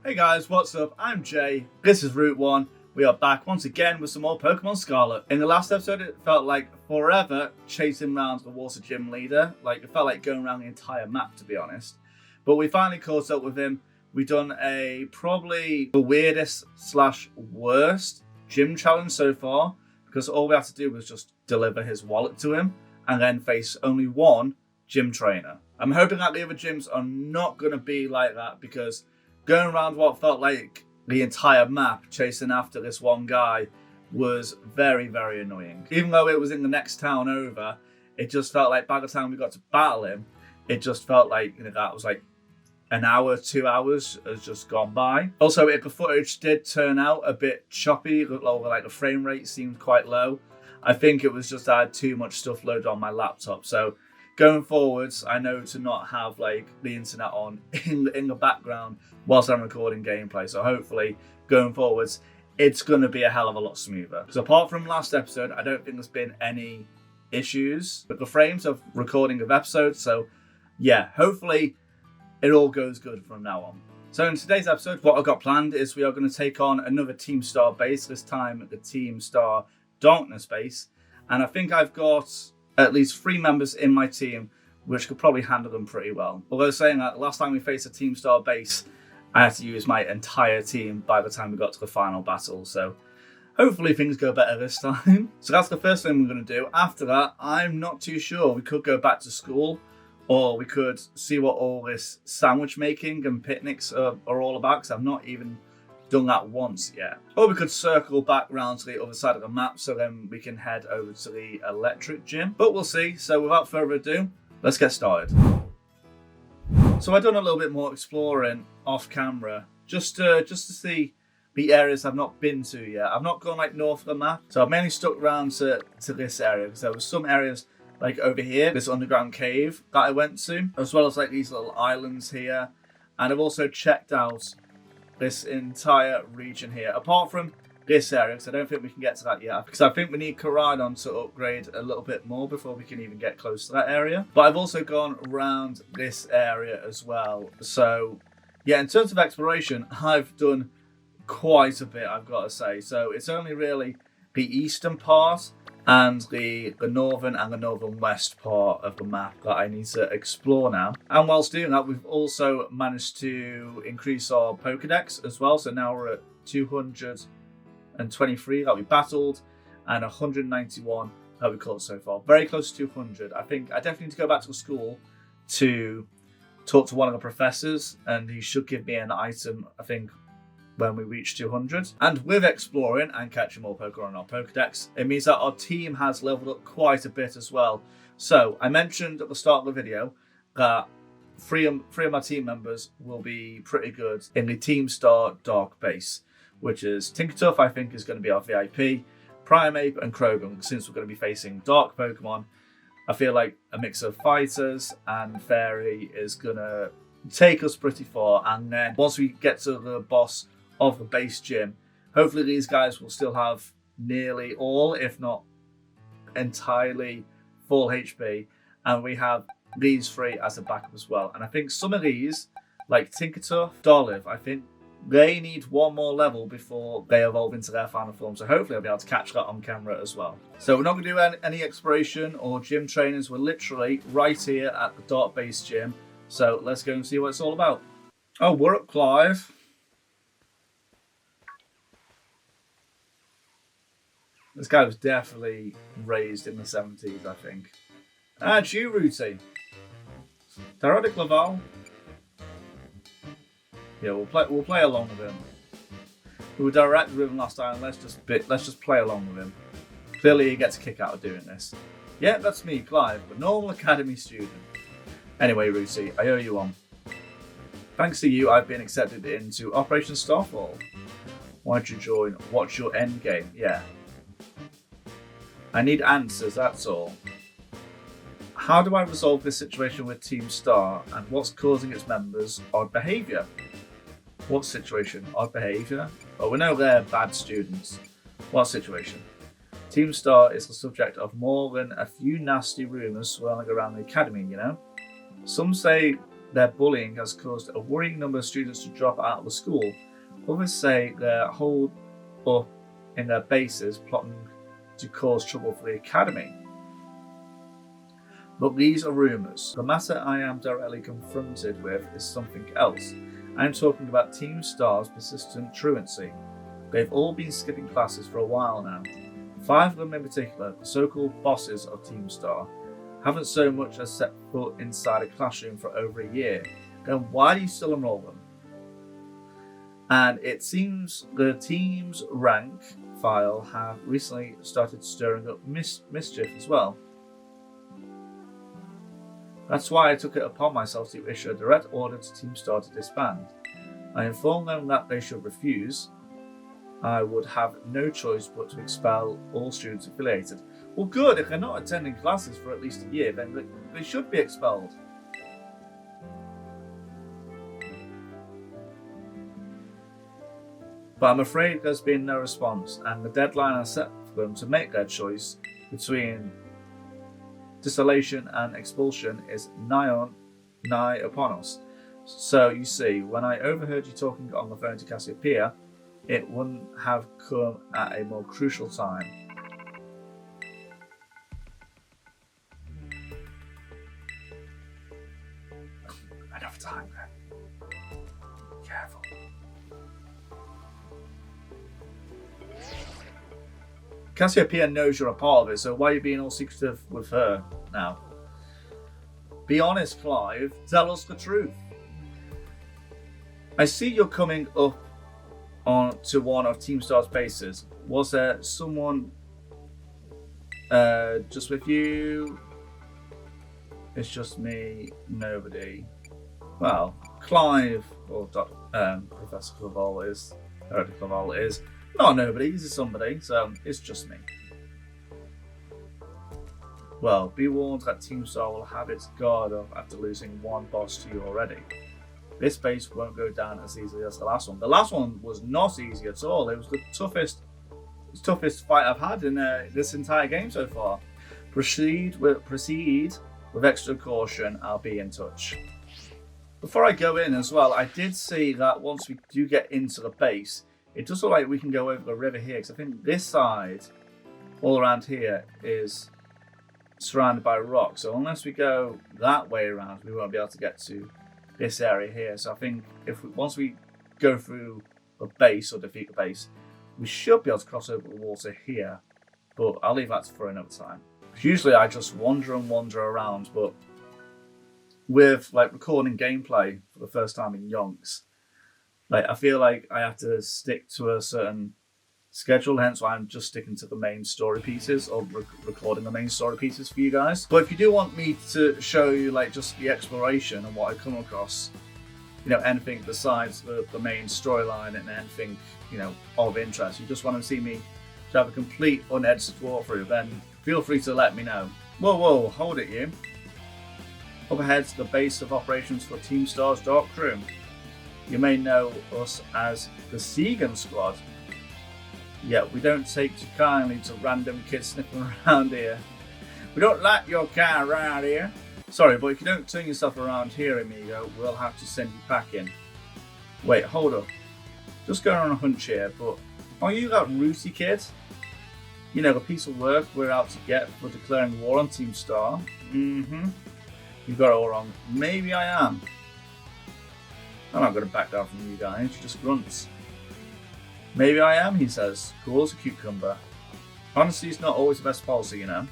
Hey guys, what's up? I'm Jay. This is Route 1. We are back once again with some more Pokemon Scarlet. In the last episode, it felt like forever chasing around the water gym leader. It felt like going around the entire map, to be honest. But we finally caught up with him. We done probably the weirdest / worst gym challenge so far, because all we had to do was just deliver his wallet to him and then face only one gym trainer. I'm hoping that the other gyms are not going to be like that, because going around what felt like the entire map chasing after this one guy was very, very annoying. Even though it was in the next town over, it just felt like by the time we got to battle him, it just felt like that was like an hour, 2 hours has just gone by. Also, if the footage did turn out a bit choppy, like the frame rate seemed quite low, I think it was just I had too much stuff loaded on my laptop. So going forwards, I know to not have the internet on in the background whilst I'm recording gameplay. So hopefully going forwards, it's going to be a hell of a lot smoother. Because apart from last episode, I don't think there's been any issues with the frames of recording of episodes. So yeah, hopefully it all goes good from now on. So in today's episode, what I've got planned is we are going to take on another Team Star base, this time the Team Star Darkness base. And I think I've got at least 3 members in my team which could probably handle them pretty well. Although saying that, last time we faced a Team Star base, I had to use my entire team by the time we got to the final battle. So hopefully things go better this time. So that's the first thing we're going to do. After that, I'm not too sure. We could go back to school, or we could see what all this sandwich making and picnics are all about, because I've not even done that once yet. Or we could circle back round to the other side of the map, so then we can head over to the electric gym. But we'll see. So without further ado, let's get started. So I've done a little bit more exploring off camera, just to see the areas I've not been to yet. I've not gone north of the map, so I've mainly stuck around to this area, because there were some areas over here, this underground cave that I went to, as well as these little islands here. And I've also checked out this entire region here, apart from this area, because I don't think we can get to that yet, because I think we need Koraidon to upgrade a little bit more before we can even get close to that area. But I've also gone around this area as well. So yeah, in terms of exploration, I've done quite a bit, I've got to say. So it's only really the eastern part and the northern and the northern-west part of the map that I need to explore now. And whilst doing that, we've also managed to increase our Pokedex as well. So now we're at 223 that we battled and 191 that we caught so far. Very close to 200. I think I definitely need to go back to the school to talk to one of the professors, and he should give me an item, I think, when we reach 200. And with exploring and catching more Pokemon on our Pokedex, it means that our team has leveled up quite a bit as well. So I mentioned at the start of the video that three of my team members will be pretty good in the Team Star Dark base, which is Tinkertuff, I think, is going to be our VIP, Primeape and Krogan. Since we're going to be facing Dark Pokemon, I feel like a mix of Fighters and Fairy is going to take us pretty far. And then once we get to the boss of the base gym, hopefully these guys will still have nearly all, if not entirely, full HP, and we have these 3 as a backup as well. And I think some of these, like Tinkertuff, Dolliv, I think they need 1 more level before they evolve into their final form. So hopefully I'll be able to catch that on camera as well. So we're not going to do any exploration or gym trainings. We're literally right here at the Dark Base gym. So let's go and see what it's all about. Oh, we're up, Clive. This guy was definitely raised in the 70s, I think. Ah, it's you, Rooty. Derodic Laval. Yeah, we'll play along with him. We were direct with him last time. Let's just play along with him. Clearly, he gets a kick out of doing this. Yeah, that's me, Clive, the normal academy student. Anyway, Rooty, I owe you one. Thanks to you, I've been accepted into Operation Starfall. Why'd you join? What's your end game? Yeah. I need answers, that's all. How do I resolve this situation with Team Star, and what's causing its members' odd behaviour? What situation? Odd behaviour? Oh, we know they're bad students. What situation? Team Star is the subject of more than a few nasty rumours swirling around the academy, you know? Some say their bullying has caused a worrying number of students to drop out of the school. Others say they're holed up in their bases, plotting to cause trouble for the academy. But these are rumours. The matter I am directly confronted with is something else. I am talking about Team Star's persistent truancy. They've all been skipping classes for a while now. 5 of them in particular, the so-called bosses of Team Star, haven't so much as set foot inside a classroom for over a year. Then why do you still enroll them? And it seems the team's rank file have recently started stirring up mischief as well. That's why I took it upon myself to issue a direct order to Team Star to disband. I informed them that they should refuse. I would have no choice but to expel all students affiliated. Well, good, if they're not attending classes for at least a year, then they should be expelled. But I'm afraid there's been no response, and the deadline I set for them to make their choice between dissolution and expulsion is nigh upon us. So you see, when I overheard you talking on the phone to Cassiopeia, it wouldn't have come at a more crucial time. Enough time then. Careful. Cassiopeia knows you're a part of it, so why are you being all secretive with her now? Be honest, Clive. Tell us the truth. I see you're coming up on to one of Team Star's bases. Was there someone just with you? It's just me, nobody. Well, Clive, or Professor Claval is, Director Claval is, not nobody, he's somebody, so it's just me. Well, be warned that Team Star will have its guard up after losing one boss to you already. This base won't go down as easily as the last one. The last one was not easy at all. It was the toughest fight I've had in this entire game so far. Proceed with extra caution. I'll be in touch. Before I go in as well, I did see that once we do get into the base, it does look like we can go over the river here, because I think this side, all around here, is surrounded by rocks. So unless we go that way around, we won't be able to get to this area here. So I think once we go through the base or defeat the base, we should be able to cross over the water here. But I'll leave that for another time. Usually I just wander around, but with like recording gameplay for the first time in yonks, like I feel like I have to stick to a certain schedule, hence why I'm just sticking to the main story pieces, or recording the main story pieces for you guys. But if you do want me to show you like just the exploration and what I come across, you know, anything besides the main storyline and anything, you know, of interest, you just want to see me to have a complete unedited walkthrough, then feel free to let me know. Whoa, hold it you. Up ahead's the base of operations for Team Star's Dark Crew. You may know us as the Segan Squad. Yeah, we don't take too kindly to random kids sniffing around here. We don't like your kind around here. Sorry, but if you don't turn yourself around here, amigo, we'll have to send you packing. Wait, hold up. Just going on a hunch here, but are you that Rooty kid? You know, the piece of work we're out to get for declaring war on Team Star? Mm-hmm. You got it all wrong. Maybe I am. I'm not going to back down from you guys, just grunts. Maybe I am, he says, cool as a cucumber. Honesty is not always the best policy, you know.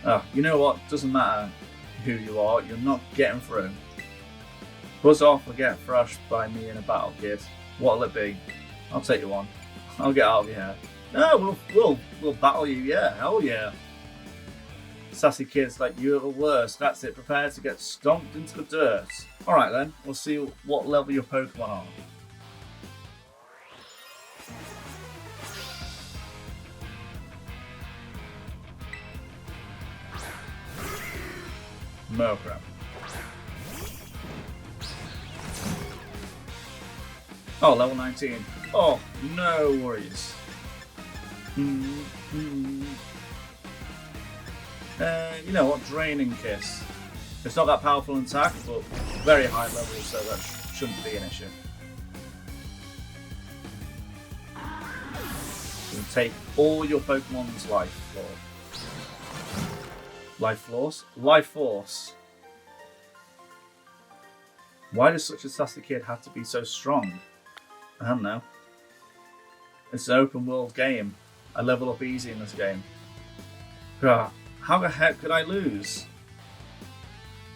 Oh, you know what? Doesn't matter who you are, you're not getting through. Buzz off or get thrashed by me in a battle, kid. What'll it be? I'll take you on. I'll get out of here. No, we'll battle you, yeah, hell yeah. Sassy kids like you are the worst. That's it, prepare to get stomped into the dirt. Alright then, we'll see what level your Pokemon are. Murkrow. Oh, level 19. Oh, no worries. You know what? Draining Kiss. It's not that powerful in attack, but very high level, so that shouldn't be an issue. You can take all your Pokemon's life force. Why does such a sassy kid have to be so strong? I don't know. It's an open world game. I level up easy in this game. How the heck could I lose?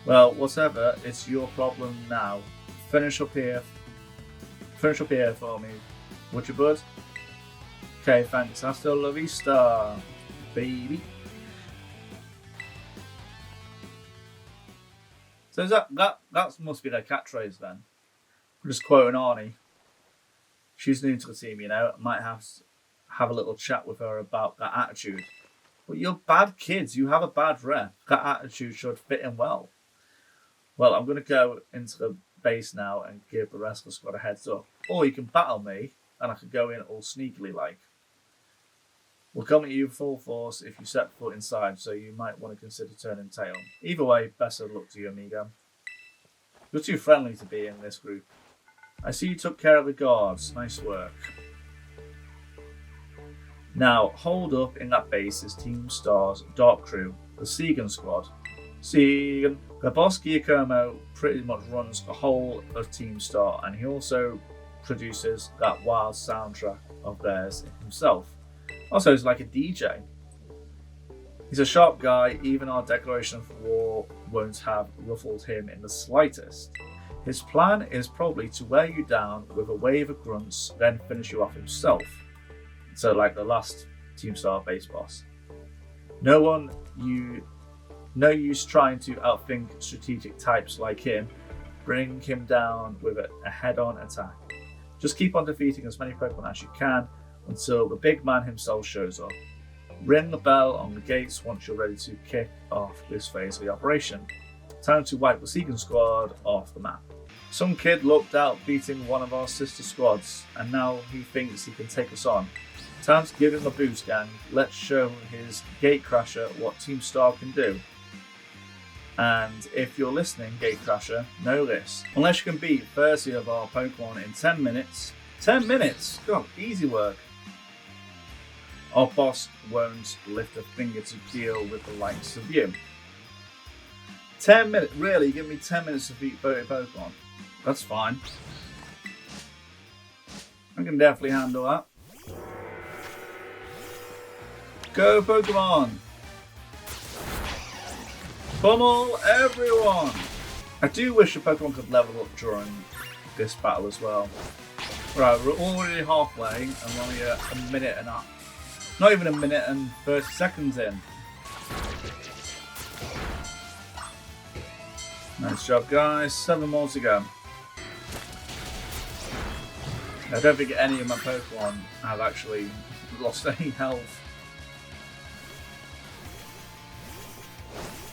Well, whatever, it's your problem now. Finish up here for me, would you, bud? Okay, thanks. Hasta la vista, baby. So that must be their catchphrase then. I'm just quoting Arnie. She's new to the team, you know. I might have a little chat with her about that attitude. But you're bad kids. You have a bad rep. That attitude should fit in well. Well, I'm going to go into the base now and give the rest of the squad a heads up. Or you can battle me, and I could go in all sneakily like. We'll come at you full force if you set foot inside, so you might want to consider turning tail. Either way, best of luck to you, amigo. You're too friendly to be in this group. I see you took care of the guards. Nice work. Now, hold up in that base is Team Star's Dark Crew, the Segan squad. Segan. The boss Giacomo pretty much runs the whole of Team Star, and he also produces that wild soundtrack of theirs himself. Also, he's like a DJ. He's a sharp guy, even our declaration of war won't have ruffled him in the slightest. His plan is probably to wear you down with a wave of grunts, then finish you off himself. So like the last Team Star base boss. No use trying to outthink strategic types like him. Bring him down with a head-on attack. Just keep on defeating as many Pokemon as you can until the big man himself shows up. Ring the bell on the gates once you're ready to kick off this phase of the operation. Time to wipe the Segan squad off the map. Some kid looked out beating one of our sister squads, and now he thinks he can take us on. Time to give him a boost, gang. Let's show his Gatecrasher what Team Star can do. And if you're listening, Gatecrasher, know this. Unless you can beat 30 of our Pokemon in 10 minutes. 10 minutes? God, easy work. Our boss won't lift a finger to deal with the likes of you. 10 minutes? Really? You give me 10 minutes to beat 30 Pokemon? That's fine. I can definitely handle that. Go Pokemon! Pummel everyone! I do wish a Pokemon could level up during this battle as well. Right, we're already halfway and we're only a minute and a half. Not even a minute and 30 seconds in. Nice job, guys. 7 more to go. I don't think any of my Pokemon have actually lost any health.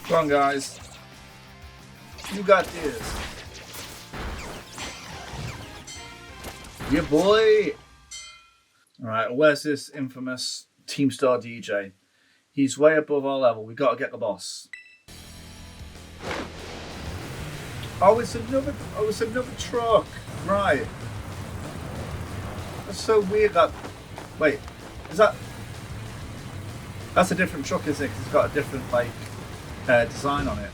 Come on, guys. You got this. Yeah, boy. Alright, where's this infamous Team Star DJ? He's way above our level. We gotta get the boss. Oh, it's another truck. Right. That's so weird that... Wait, is that... That's a different truck, isn't it? 'Cause it's got a different, like, design on it.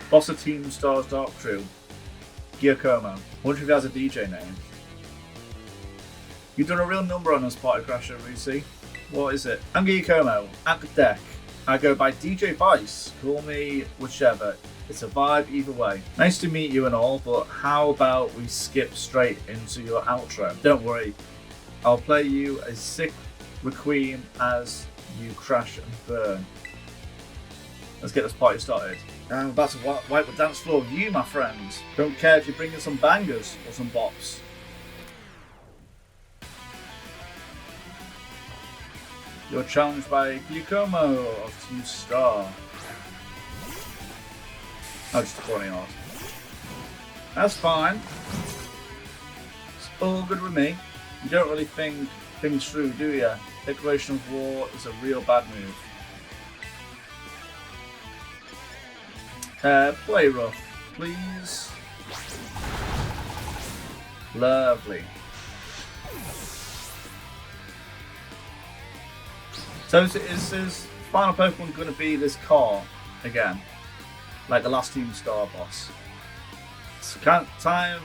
Boss of Team Star's Dark Crew. Giacomo. I wonder if he has a DJ name. You've done a real number on us, Party Crasher, Lucy. What is it? I'm Giacomo. At the deck. I go by DJ Vice. Call me whichever. It's a vibe either way. Nice to meet you and all, but how about we skip straight into your outro? Don't worry. I'll play you a sick requiem as you crash and burn. Let's get this party started. I'm about to wipe the dance floor with you, my friend. Don't care if you're bringing some bangers or some bops. You're challenged by Giacomo of Team Star. Oh, just calling off. That's fine. It's all good with me. You don't really think things through, do you? Declaration of war is a real bad move. Play rough, please. Lovely. So is his final Pokemon going to be this car again? Like the last Team Star boss? It's time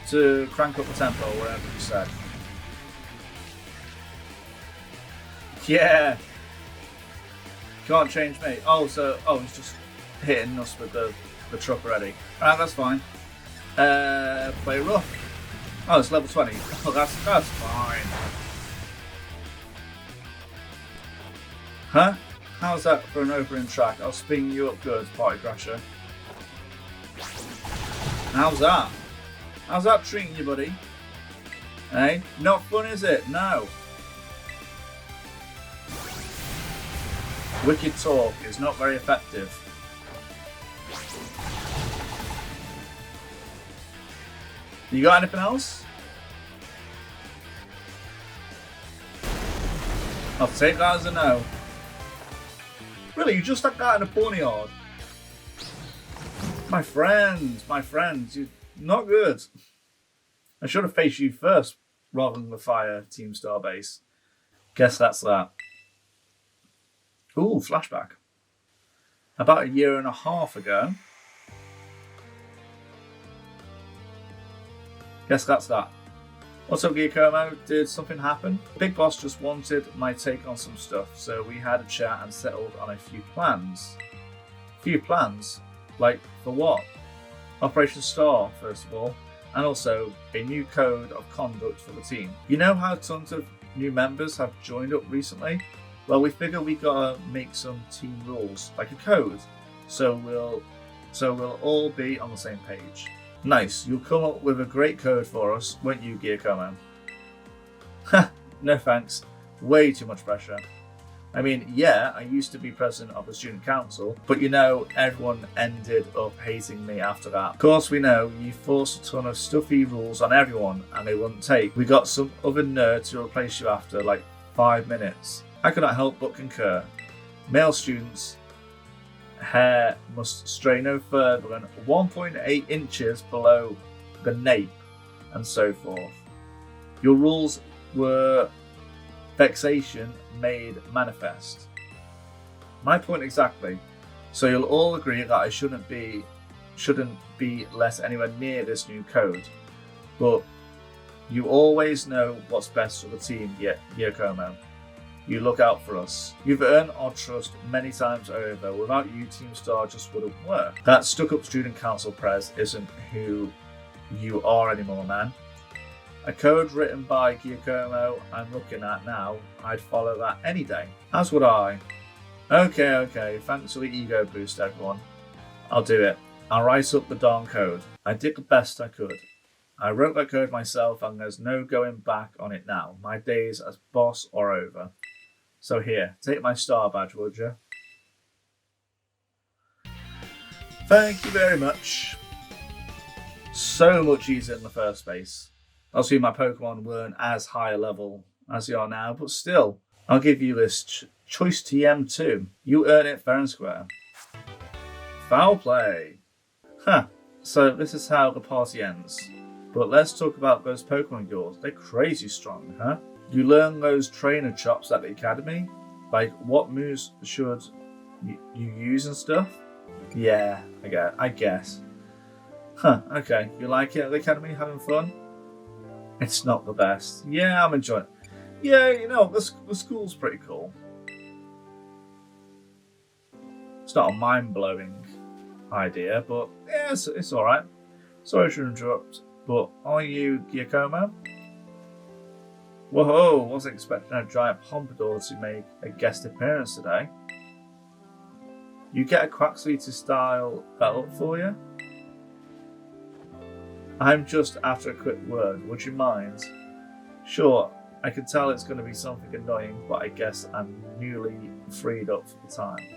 to crank up the tempo, whatever you said. Yeah. Can't change me. Oh, he's just hitting us with the truck already. Alright, that's fine. Play rough. Oh, it's level 20. Oh, that's fine. Huh? How's that for an opening track? I'll spin you up good, Party Crasher. How's that? How's that treating you, buddy? Hey? Not fun, is it? No. Wicked talk is not very effective. You got anything else? I'll take that as a no. Really, you just stuck that in a ponyard? My friends, you're not good. I should have faced you first rather than the fire Team Star base. Guess that's that. Ooh, flashback. About a year and a half ago. Guess that's that. What's up, Giacomo? Did something happen? Big Boss just wanted my take on some stuff, so we had a chat and settled on a few plans. Few plans? Like, for what? Operation Star, first of all, and also a new code of conduct for the team. You know how tons of new members have joined up recently? Well, we figure we gotta make some team rules, like a code, so we'll all be on the same page. Nice, you'll come up with a great code for us, won't you, Giacomo? Ha, no thanks. Way too much pressure. I mean, yeah, I used to be president of the student council, but you know, everyone ended up hating me after that. Of course, we know you forced a ton of stuffy rules on everyone, and they wouldn't take. We got some other nerd to replace you after like 5 minutes. I cannot help but concur. Male students' hair must stray no further than 1.8 inches below the nape, and so forth. Your rules were vexation made manifest. My point exactly. So you'll all agree that I shouldn't be let anywhere near this new code. But you always know what's best for the team, Giacomo. You look out for us. You've earned our trust many times over. Without you, Team Star just wouldn't work. That stuck-up student council prez isn't who you are anymore, man. A code written by Giacomo I'm looking at now, I'd follow that any day. As would I. Okay, thanks for the ego boost, everyone. I'll do it. I'll write up the darn code. I did the best I could. I wrote that code myself and there's no going back on it now. My days as boss are over. So here, take my star badge, would you? Thank you very much. So much easier in the first place. Obviously my Pokemon weren't as high a level as they are now, but still, I'll give you this choice TM2. You earn it fair and square. Foul play. Huh, so this is how the party ends. But let's talk about those Pokemon of yours. They're crazy strong, huh? You learn those trainer chops at the academy? Like, what moves should you use and stuff? Yeah, I guess. Huh, okay. You like it at the academy, having fun? It's not the best. Yeah, I'm enjoying it. Yeah, you know, the school's pretty cool. It's not a mind-blowing idea, but yeah, it's alright. Sorry to interrupt, but are you Giacomo? Whoa, wasn't expecting a giant pompadour to make a guest appearance today. You get a Quaxley to style that up for you? I'm just after a quick word, would you mind? Sure, I can tell it's going to be something annoying, but I guess I'm newly freed up for the time.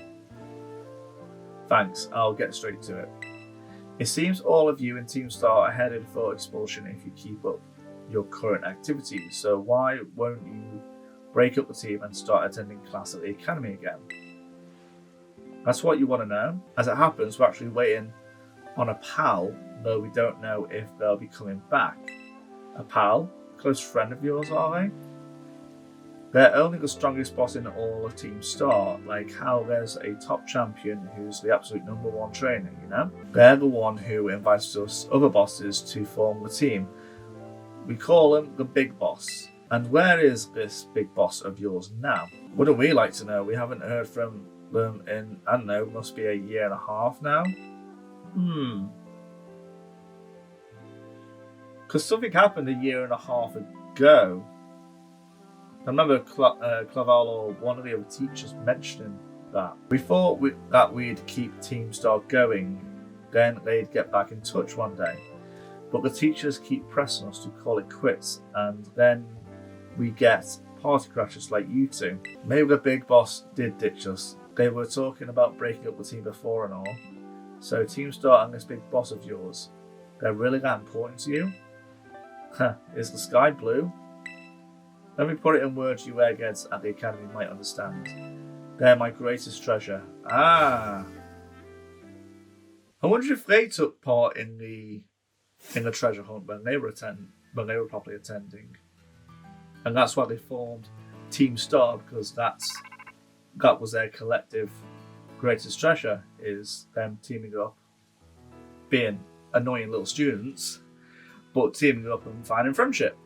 Thanks, I'll get straight to it. It seems all of you in Team Star are headed for expulsion if you keep up your current activities, so why won't you break up the team and start attending class at the academy again? That's what you want to know. As it happens, we're actually waiting on a pal, though we don't know if they'll be coming back. A pal? Close friend of yours, are they? They're only the strongest boss in all of Team Star, like how there's a top champion who's the absolute #1 trainer, you know? They're the one who invites us other bosses to form the team. We call him the Big Boss. And where is this Big Boss of yours now? Wouldn't we like to know? We haven't heard from them in, I don't know, must be a year and a half now? Because something happened a year and a half ago. I remember Clavel or one of the other teachers mentioning that. We thought that we'd keep Team Star going, then they'd get back in touch one day. But the teachers keep pressing us to call it quits, and then we get party crashers like you two. Maybe the Big Boss did ditch us. They were talking about breaking up the team before and all. So Team Star and this Big Boss of yours, they're really that important to you? Is the sky blue? Let me put it in words you eggheads at the academy might understand. They're my greatest treasure. Ah. I wonder if they took part in the treasure hunt when they were properly attending. And that's why they formed Team Star, because that was their collective greatest treasure, is them teaming up, being annoying little students, but teaming up and finding friendship.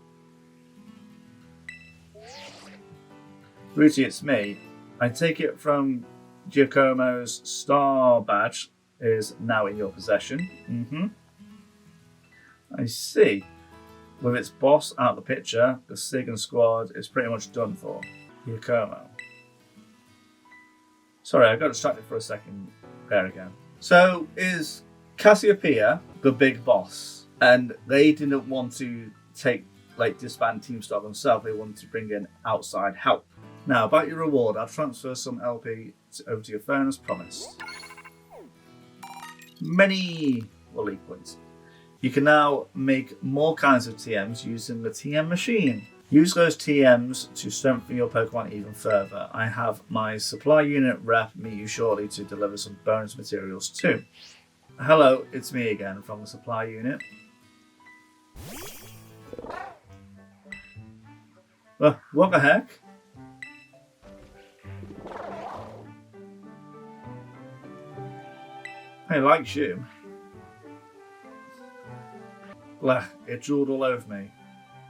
Ruti, it's me. I take it from Giacomo's star badge is now in your possession. I see. With its boss out of the picture, the Sigan squad is pretty much done for. Giacomo. Sorry, I got distracted for a second there again. So, is Cassiopeia the big boss? And they didn't want to disband Team Star themselves, they wanted to bring in outside help. Now, about your reward, I'll transfer some LP over to your phone as promised. Many Wally points. You can now make more kinds of TMs using the TM machine. Use those TMs to strengthen your Pokemon even further. I have my supply unit rep meet you shortly to deliver some bonus materials too. Hello, it's me again from the supply unit. What the heck? He likes you. Blech, it drooled all over me.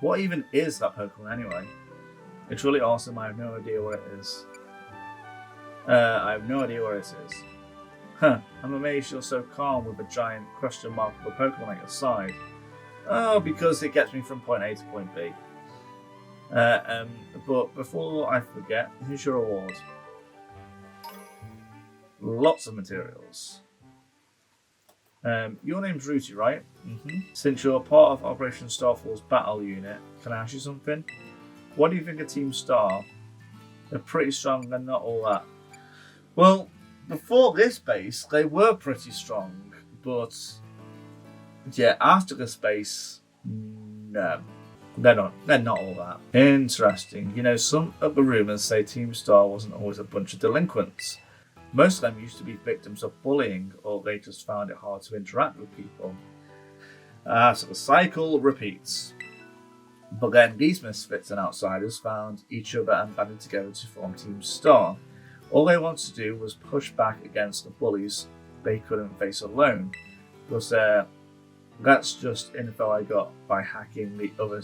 What even is that Pokemon anyway? It's really awesome, I have no idea what it is. I have no idea what it is. I'm amazed you're so calm with a giant question mark of a Pokemon at your side. Oh, because it gets me from point A to point B. But before I forget, here's your reward. Lots of materials. Your name's Ruti, right? Since you're part of Operation Starfall's battle unit, can I ask you something? What do you think of Team Star? They're pretty strong, they're not all that. Well, before this base, they were pretty strong, but yeah, after this base, no. They're not all that. Interesting. You know, some of the rumours say Team Star wasn't always a bunch of delinquents. Most of them used to be victims of bullying, or they just found it hard to interact with people. So the cycle repeats. But then these misfits and outsiders found each other and banded together to form Team Star. All they wanted to do was push back against the bullies they couldn't face alone. Because that's just info I got by hacking the other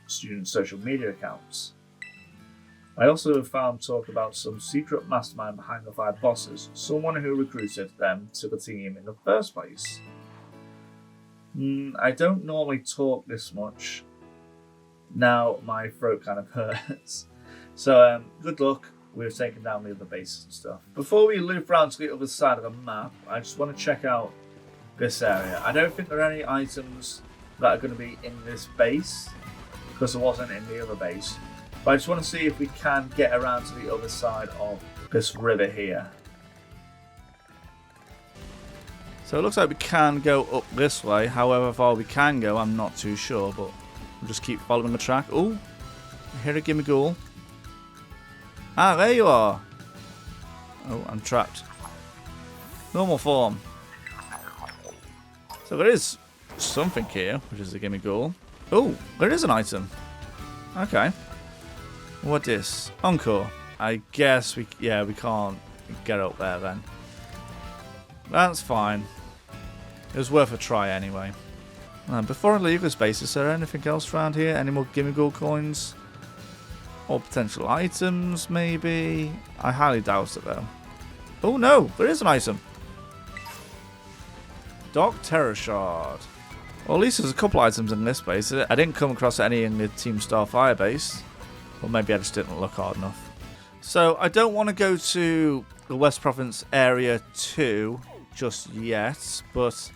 students' social media accounts. I also found talk about some secret mastermind behind the 5 bosses, someone who recruited them to the team in the first place. I don't normally talk this much. Now my throat kind of hurts. So good luck. We've taken down the other bases and stuff. Before we loop around to the other side of the map, I just want to check out this area. I don't think there are any items that are going to be in this base, because there wasn't in the other base. But I just want to see if we can get around to the other side of this river here. So it looks like we can go up this way. However far we can go, I'm not too sure, but we'll just keep following the track. Oh, I hear a Gimmighoul. Ah, there you are. Oh, I'm trapped. Normal form. So there is something here, which is a gimme ghoul. Oh, there is an item. Okay. What is? Encore. I guess we can't get up there then. That's fine. It was worth a try anyway. Before I leave this base, is there anything else around here? Any more gimme ghoul coins? Or potential items, maybe? I highly doubt it, though. Oh, no! There is an item! Dark Terror Shard. Well, at least there's a couple items in this base. I didn't come across any in the Team Starfire base. Or maybe I just didn't look hard enough. So, I don't want to go to the West Province Area 2 just yet, but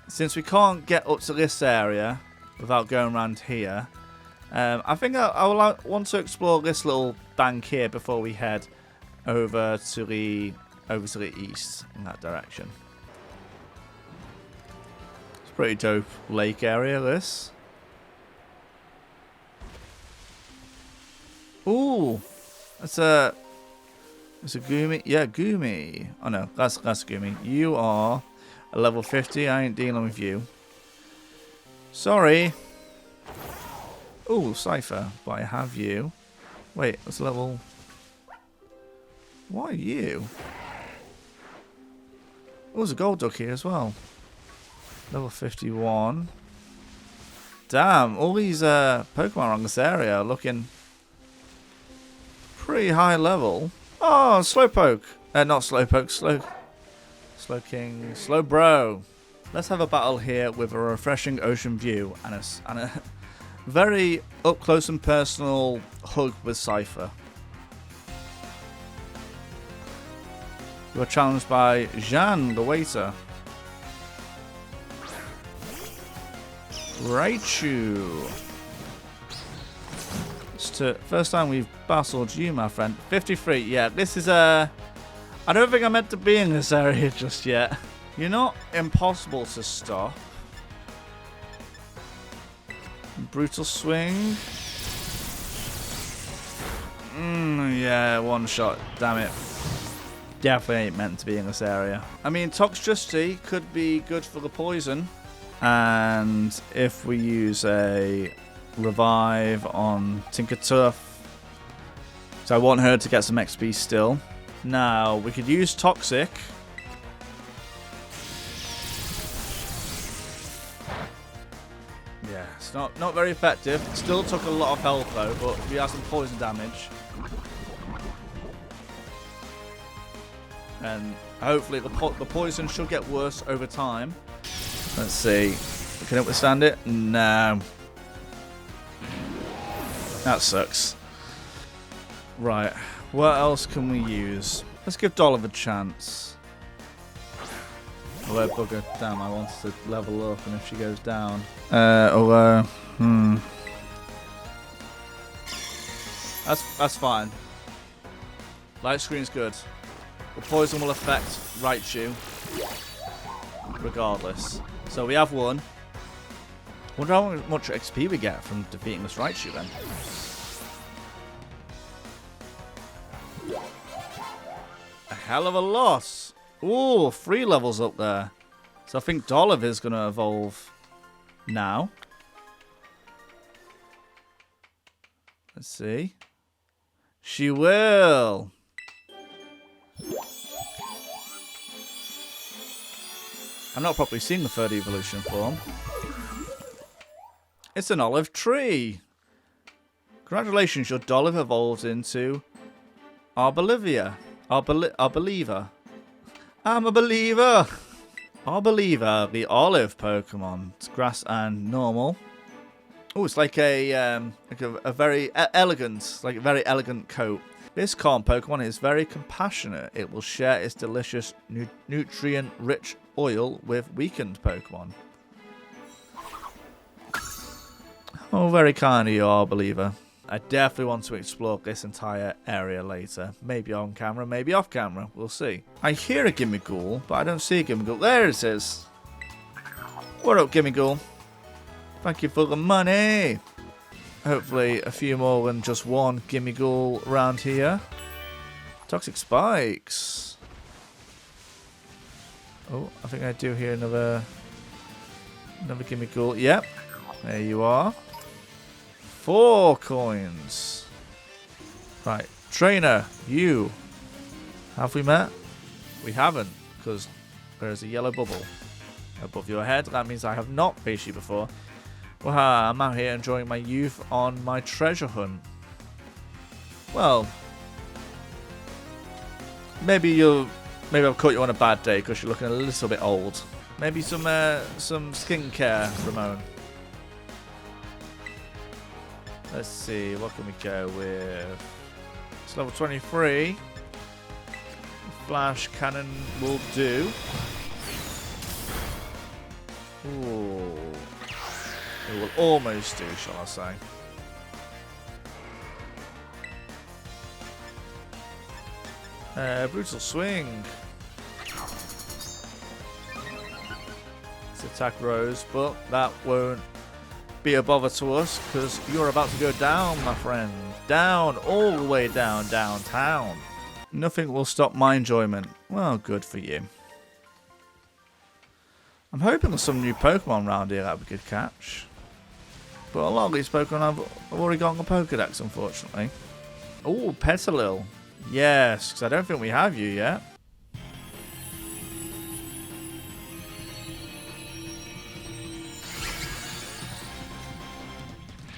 since we can't get up to this area without going around here, I think I will want to explore this little bank here before we head over to the east in that direction. It's a pretty dope lake area, this. Ooh, it's a Gumi. Yeah, Gumi. Oh no, that's Gumi. You are a level 50. I ain't dealing with you. Sorry. Ooh, Cypher. But I have you. Wait, that's level. Why are you? Oh, there's a gold duck here as well. Level 51. Damn, all these Pokemon around this area are looking pretty high level. Oh, Slowpoke. Not Slowpoke, Slowking, Slowbro. Let's have a battle here with a refreshing ocean view and a very up close and personal hug with Cypher. You are challenged by Jean, the waiter. Raichu. It's the first time we've battled you, my friend. 53. Yeah, this is a. I don't think I'm meant to be in this area just yet. You're not impossible to stop. Brutal swing. Yeah, one shot. Damn it. Definitely ain't meant to be in this area. I mean, Toxtricity could be good for the poison. And if we use a revive on Tinkertuff, so I want her to get some XP still. Now, we could use Toxic. Yeah, it's not very effective. Still took a lot of health though, but we have some poison damage. And hopefully the poison should get worse over time. Let's see. Can it withstand it? No. That sucks. Right. What else can we use? Let's give Dolliv a chance. Although bugger. Damn, I wanted to level up, and if she goes down. That's fine. Light screen's good. The poison will affect Raichu regardless. So we have one. Wonder how much XP we get from defeating this Raichu then. A hell of a lot. Ooh, 3 levels up there. So I think Dolliv is going to evolve now. Let's see. She will. I'm not properly seeing the third evolution form. It's an olive tree. Congratulations, your Dolliv evolved into Arboliva. Arboliva. I'm a believer. Arboliva, the olive Pokemon. It's grass and normal. Oh, it's like a very elegant, like a very elegant coat. This calm Pokemon is very compassionate. It will share its delicious nutrient-rich oil with weakened Pokemon. Oh, very kind of you, Arboliva. I definitely want to explore this entire area later. Maybe on camera, maybe off camera. We'll see. I hear a Gimmighoul, but I don't see a Gimmighoul. There it is. What up, Gimmighoul? Thank you for the money. Hopefully a few more than just one Gimmighoul around here. Toxic Spikes. Oh, I think I do hear another gimme ghoul. Yep, there you are. 4 coins. Right, trainer, you. Have we met? We haven't, because there's a yellow bubble above your head. That means I have not faced you before. Well, I'm out here enjoying my youth on my treasure hunt. Well, maybe I've caught you on a bad day because you're looking a little bit old. Maybe some skincare, Ramon. Let's see, what can we go with? It's level 23. Flash cannon will do. Ooh. It will almost do, shall I say. Brutal swing. Let's attack Rose, but that won't be a bother to us because you're about to go down, my friend. Down, all the way down, downtown. Nothing will stop my enjoyment. Well, good for you. I'm hoping there's some new Pokemon around here that we could catch. But a lot of these Pokemon I've already got on the Pokedex, unfortunately. Oh, Petalil. Yes, because I don't think we have you yet.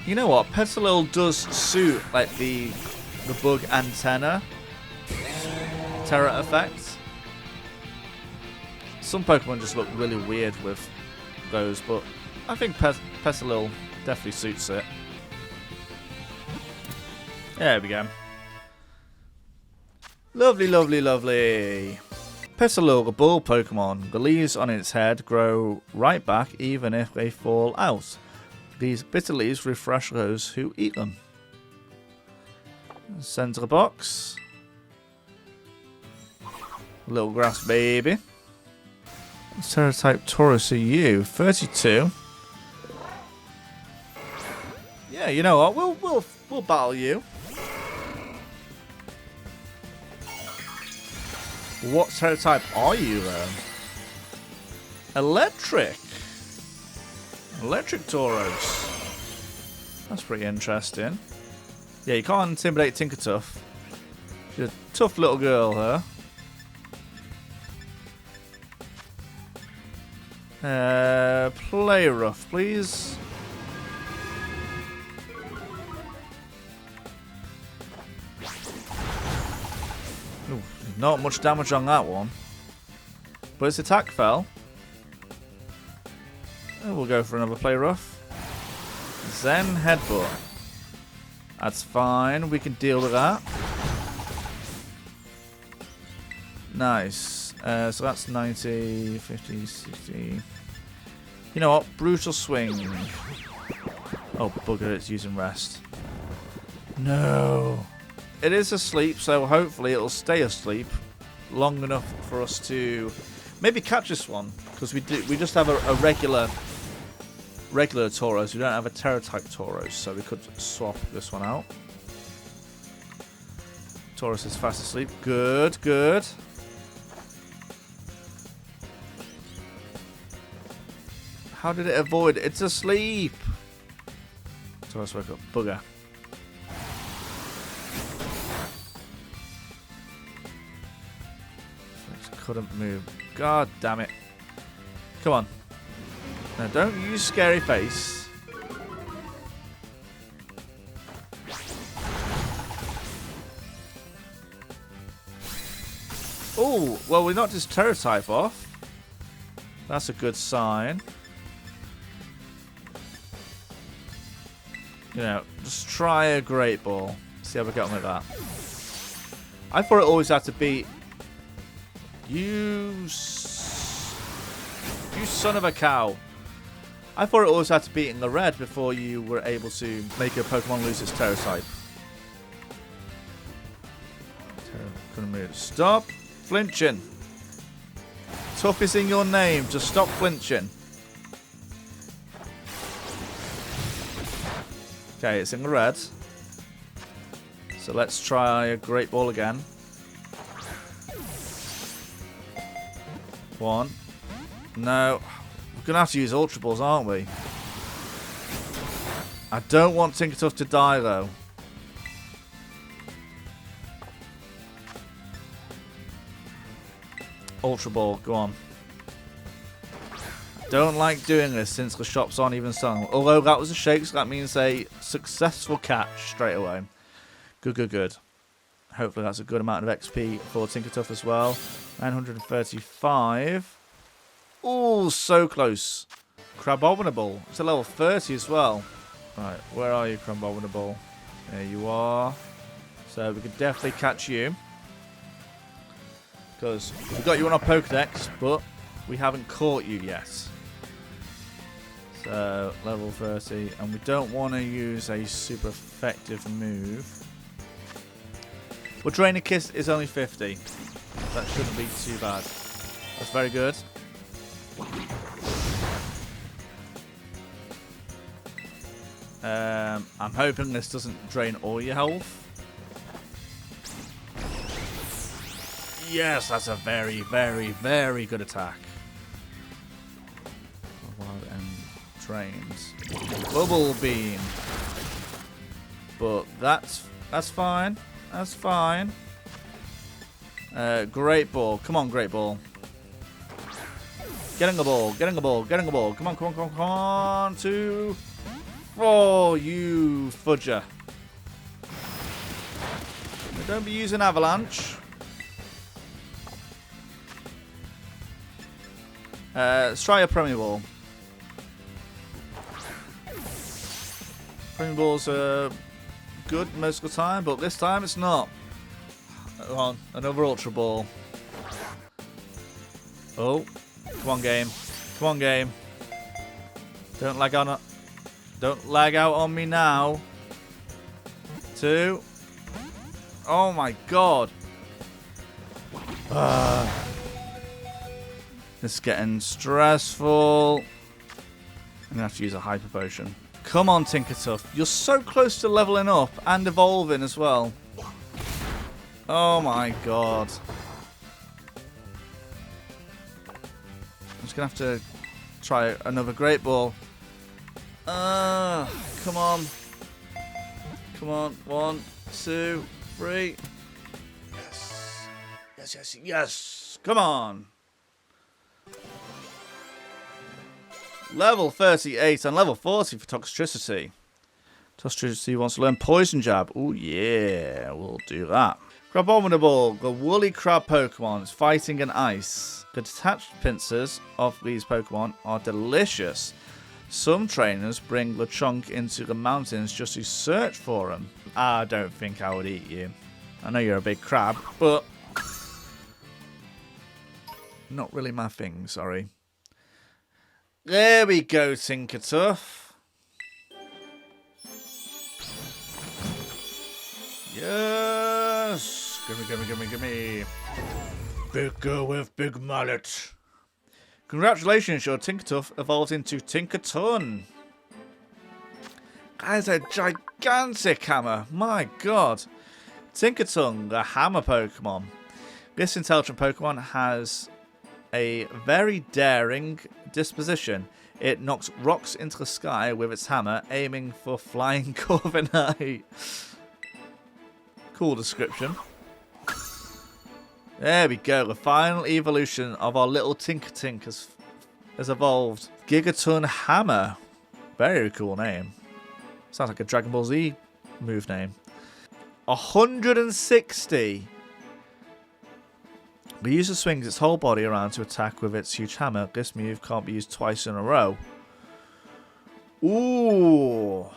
You know what? Petalil does suit like the bug antenna terror effect. Some Pokemon just look really weird with those, but I think Petalil definitely suits it. There we go. Lovely, lovely, lovely. Petalil, the bull Pokemon. The leaves on its head grow right back even if they fall out. These bitter leaves refresh those who eat them. Center box. Little grass baby. Terra-type Taurus are you? 32. Yeah, you know what? We'll battle you. What Terra-type are you then? Electric. Electric Tauros. That's pretty interesting. Yeah, you can't intimidate Tinkertuff. She's a tough little girl, her. Play rough, please. Ooh, not much damage on that one. But its attack fell. And we'll go for another play rough. Zen headbutt. That's fine. We can deal with that. Nice. So that's 90, 50, 60. You know what? Brutal swing. Oh, bugger, it's using rest. No. It is asleep, so hopefully it'll stay asleep long enough for us to maybe catch this one. Because we just have a regular Tauros. We don't have a Terra-type Tauros, so we could swap this one out. Tauros is fast asleep. Good, good. How did it avoid? It's asleep. Tauros, wake up. Bugger. Couldn't move. God damn it. Come on. Now don't use scary face. Oh, well, we knocked his Terra type off. That's a good sign. You know, just try a Great Ball. See how we get on with that. I thought it always had to be... You son of a cow. I thought it always had to be in the red before you were able to make your Pokemon lose its Terra type. Couldn't move. Stop flinching. Tough is in your name. Just stop flinching. Okay, it's in the red. So let's try a Great Ball again. 1, No. We're going to have to use Ultra Balls, aren't we? I don't want Tinkertuff to die, though. Ultra Ball, go on. Don't like doing this since the shops aren't even selling. Although that was a shake, so that means a successful catch straight away. Good, good, good. Hopefully that's a good amount of XP for Tinkertuff as well. 935. Ooh, so close. Crabominable. It's a level 30 as well. Right, where are you, Crabominable? There you are. So we could definitely catch you. Because we got you on our Pokedex, but we haven't caught you yet. So, level 30. And we don't want to use a super effective move. Well, Drainer Kiss is only 50. That shouldn't be too bad. That's very good. I'm hoping this doesn't drain all your health. Yes, that's a very, very, very good attack. Wild End drains. Bubble Beam. But that's fine. That's fine. Great Ball. Come on, Great Ball. Getting a ball. Getting a ball. Getting a ball. Come on, come on, come on, come on. 2, 4. You fudger. Don't be using Avalanche. Let's try a Premier Ball. Premier Balls are good most of the time, but this time it's not. Come on, another Ultra Ball. Oh, come on, game. Come on, game. Don't lag on. Don't lag out on me now. 2. Oh my god. It's getting stressful. I'm going to have to use a Hyper Potion. Come on, Tinkertuff. You're so close to leveling up and evolving as well. Oh my god. I'm just going to have to try another Great Ball. Come on. Come on. 1, 2, 3. Yes. Yes, yes, yes. Come on. Level 38 and level 40 for Toxtricity. Toxtricity wants to learn Poison Jab. Oh yeah, we'll do that. Crabominable, the woolly crab Pokemon. It's fighting in ice. The detached pincers of these Pokemon are delicious. Some trainers bring Lechonk into the mountains just to search for them. I don't think I would eat you. I know you're a big crab, but not really my thing, sorry. There we go, Tinkertuff. Yes! Gimme, gimme, gimme, gimme. Big girl with big mallet. Congratulations, your Tinkertuff evolved into Tinkerton. That is a gigantic hammer. My god. Tinkerton, the hammer Pokemon. This intelligent Pokemon has a very daring disposition. It knocks rocks into the sky with its hammer, aiming for flying Corviknight. Cool description. There we go. The final evolution of our little Tinkertink has evolved. Gigaton Hammer. Very cool name. Sounds like a Dragon Ball Z move name. 160. The user swings its whole body around to attack with its huge hammer. This move can't be used twice in a row. Ooh.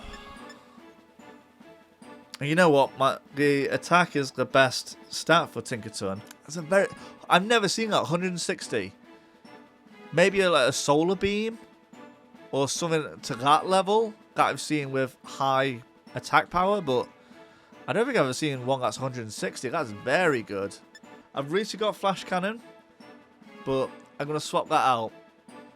And you know what? The attack is the best stat for Tinkerton. I've never seen that. 160. Maybe like a solar beam or something to that level that I've seen with high attack power, but I don't think I've ever seen one that's 160. That's very good. I've recently got Flash Cannon, but I'm going to swap that out.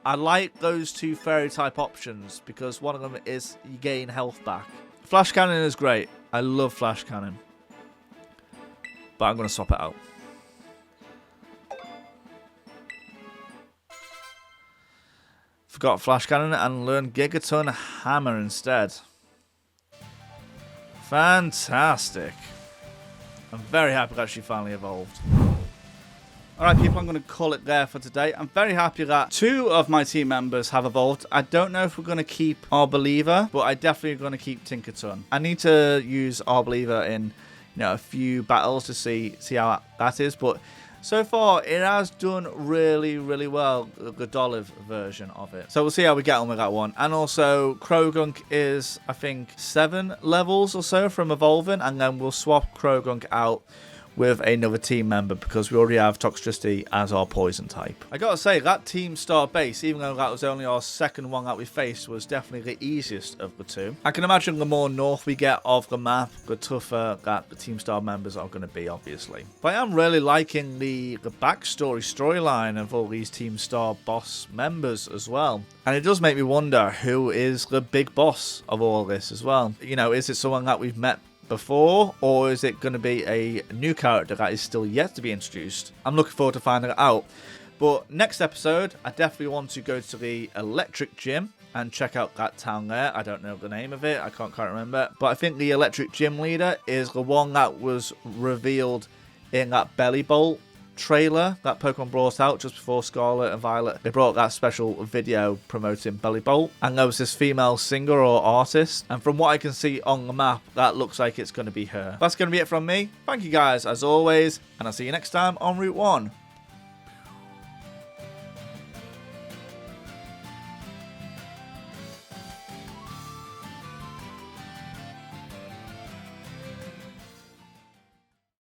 I like those two fairy type options because one of them is you gain health back. Flash Cannon is great. I love Flash Cannon. But I'm going to swap it out. Forgot Flash Cannon and learn Gigaton Hammer instead. Fantastic. I'm very happy that she finally evolved. Alright people, I'm going to call it there for today. I'm very happy that 2 of my team members have evolved. I don't know if we're going to keep Arbeliever, but I definitely going to keep Tinkerton. I need to use Arbeliever in a few battles to see how that is, but so far it has done really, really well, the Godolive version of it. So we'll see how we get on with that one. And also Krogunk is, I think, 7 levels or so from evolving, and then we'll swap Krogunk out with another team member because we already have Toxtricity as our poison type. I gotta say, that team star base, even though that was only our second one that we faced, was definitely the easiest of the 2. I can imagine the more north we get of the map, the tougher that the team star members are going to be, obviously. But I am really liking the backstory storyline of all these team star boss members as well. And it does make me wonder who is the big boss of all this as well. Is it someone that we've met before, or is it going to be a new character that is still yet to be introduced? I'm looking forward to finding it out. But next episode, I definitely want to go to the Electric Gym and check out that town there. I don't know the name of it, I can't quite remember, but I think the Electric Gym leader is the one that was revealed in that Belly Bolt trailer that Pokemon brought out just before Scarlet and Violet. They brought that special video promoting Belly Bolt, and there was this female singer or artist, and from what I can see on the map, that looks like it's going to be her. That's going to be it from me. Thank you guys as always, and I'll see you next time on Route 1.